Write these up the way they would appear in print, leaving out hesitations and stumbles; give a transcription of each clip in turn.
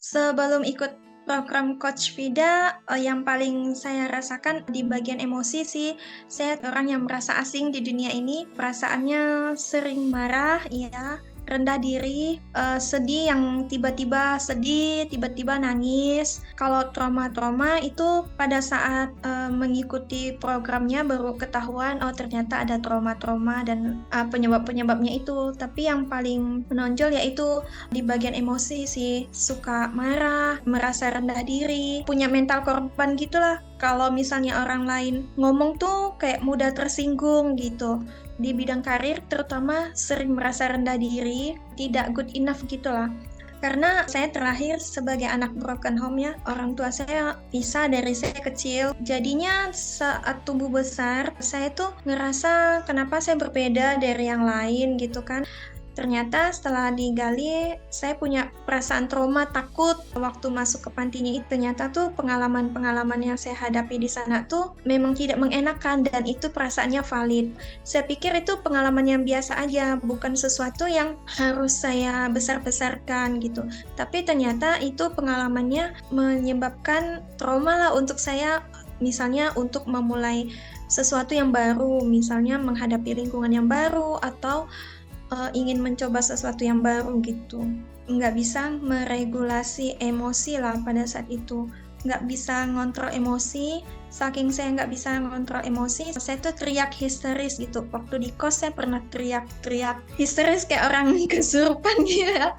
Sebelum ikut program Coach Vida, yang paling saya rasakan di bagian emosi sih, saya orang yang merasa asing di dunia ini, perasaannya sering marah, iya, rendah diri, sedih yang tiba-tiba sedih, tiba-tiba nangis. Kalau trauma-trauma itu pada saat, mengikuti programnya baru ketahuan, oh ternyata ada trauma-trauma dan, penyebab-penyebabnya itu. Tapi yang paling menonjol yaitu di bagian emosi sih, suka marah, merasa rendah diri, punya mental korban gitulah. Kalau misalnya orang lain ngomong tuh kayak mudah tersinggung gitu. Di bidang karir terutama sering merasa rendah diri, tidak good enough gitulah. Karena saya terlahir sebagai anak broken home ya, orang tua saya pisah dari saya kecil. Jadinya saat tumbuh besar, saya tuh ngerasa kenapa saya berbeda dari yang lain gitu kan. Ternyata setelah digali, saya punya perasaan trauma, takut waktu masuk ke pantinya itu. Ternyata tuh pengalaman-pengalaman yang saya hadapi di sana tuh memang tidak mengenakan dan itu perasaannya valid. Saya pikir itu pengalaman yang biasa aja, bukan sesuatu yang harus saya besar-besarkan gitu. Tapi ternyata itu pengalamannya menyebabkan trauma lah untuk saya, misalnya untuk memulai sesuatu yang baru, misalnya menghadapi lingkungan yang baru atau ingin mencoba sesuatu yang baru gitu. Nggak bisa meregulasi emosi lah pada saat itu. Nggak bisa ngontrol emosi, saking saya nggak bisa ngontrol emosi, saya tuh teriak histeris gitu. Waktu di kos saya pernah teriak-teriak histeris kayak orang kesurupan gitu ya.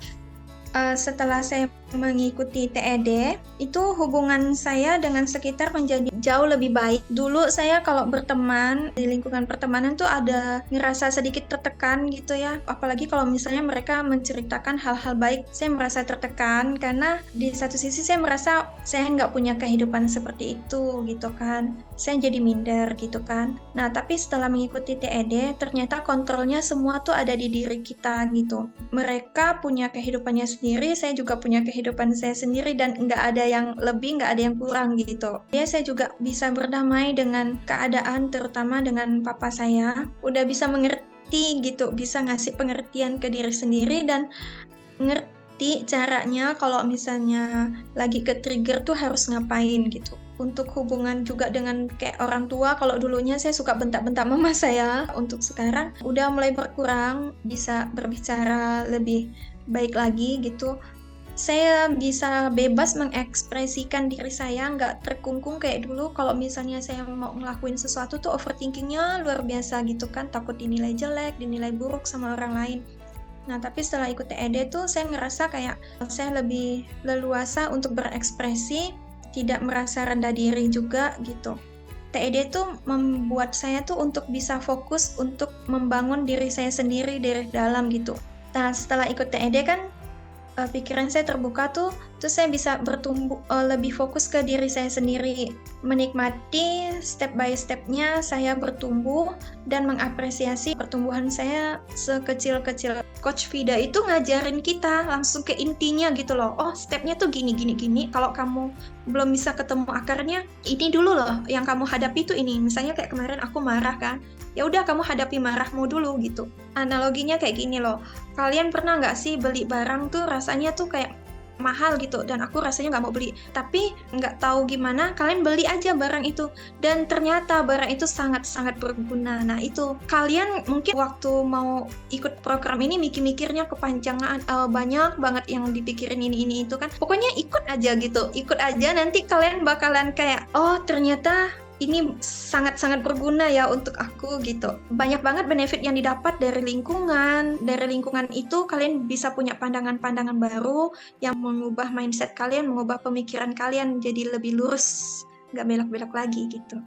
Setelah saya mengikuti TED, itu hubungan saya dengan sekitar menjadi jauh lebih baik. Dulu saya kalau berteman, di lingkungan pertemanan tuh ada ngerasa sedikit tertekan gitu ya. Apalagi kalau misalnya mereka menceritakan hal-hal baik, saya merasa tertekan karena di satu sisi saya merasa saya nggak punya kehidupan seperti itu gitu kan. Saya jadi minder gitu kan. Nah, tapi setelah mengikuti TED, ternyata kontrolnya semua tuh ada di diri kita gitu. Mereka punya kehidupannya sendiri, saya juga punya kehidupan saya sendiri dan nggak ada yang lebih, nggak ada yang kurang gitu. Ya, saya juga bisa berdamai dengan keadaan, terutama dengan papa saya. Udah bisa mengerti gitu, bisa ngasih pengertian ke diri sendiri dan ngerti caranya kalau misalnya lagi ke-trigger tuh harus ngapain gitu. Untuk hubungan juga dengan kayak orang tua, kalau dulunya saya suka bentak-bentak mama saya, untuk sekarang udah mulai berkurang, bisa berbicara lebih baik lagi gitu. Saya bisa bebas mengekspresikan diri saya, nggak terkungkung kayak dulu. Kalau misalnya saya mau ngelakuin sesuatu tuh overthinkingnya luar biasa gitu kan, takut dinilai jelek, dinilai buruk sama orang lain. Nah, tapi setelah ikut TED tuh saya ngerasa kayak saya lebih leluasa untuk berekspresi, tidak merasa rendah diri juga gitu. TED tuh membuat saya tuh untuk bisa fokus untuk membangun diri saya sendiri dari dalam gitu. Nah, setelah ikut TED kan pikiran saya terbuka tuh, terus saya bisa bertumbuh lebih fokus ke diri saya sendiri, menikmati step by step-nya saya bertumbuh dan mengapresiasi pertumbuhan saya sekecil-kecil. Coach Vida itu ngajarin kita langsung ke intinya gitu loh. Oh, stepnya tuh gini gini gini. Kalau kamu belum bisa ketemu akarnya, ini dulu loh yang kamu hadapi tuh ini. Misalnya kayak kemarin aku marah kan. Ya udah kamu hadapi marahmu dulu gitu. Analoginya kayak gini loh. Kalian pernah nggak sih beli barang tuh rasanya tuh kayak mahal gitu dan aku rasanya nggak mau beli, tapi nggak tahu gimana kalian beli aja barang itu dan ternyata barang itu sangat-sangat berguna. Nah, itu kalian mungkin waktu mau ikut program ini mikir-mikirnya kepanjangan, banyak banget yang dipikirin ini itu kan, pokoknya ikut aja gitu, ikut aja, nanti kalian bakalan kayak oh ternyata ini sangat-sangat berguna ya untuk aku gitu. Banyak banget benefit yang didapat dari lingkungan. Dari lingkungan itu kalian bisa punya pandangan-pandangan baru yang mengubah mindset kalian, mengubah pemikiran kalian jadi lebih lurus, nggak belok-belok lagi gitu.